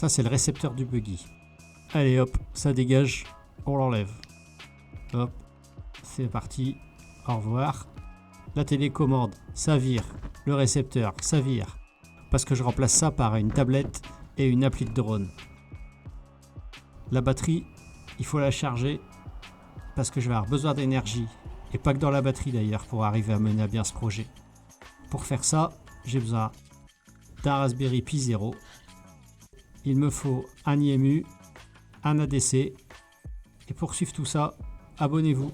Ça, c'est le récepteur du buggy. Allez hop, ça dégage, on l'enlève. Hop, c'est parti, au revoir. La télécommande, ça vire. Le récepteur, ça vire. Parce que je remplace ça par une tablette et une appli de drone. La batterie, il faut la charger parce que je vais avoir besoin d'énergie. Et pas que dans la batterie d'ailleurs pour arriver à mener à bien ce projet. Pour faire ça, j'ai besoin d'un Raspberry Pi 0. Il me faut un IMU, un ADC. Et pour suivre tout ça, abonnez-vous.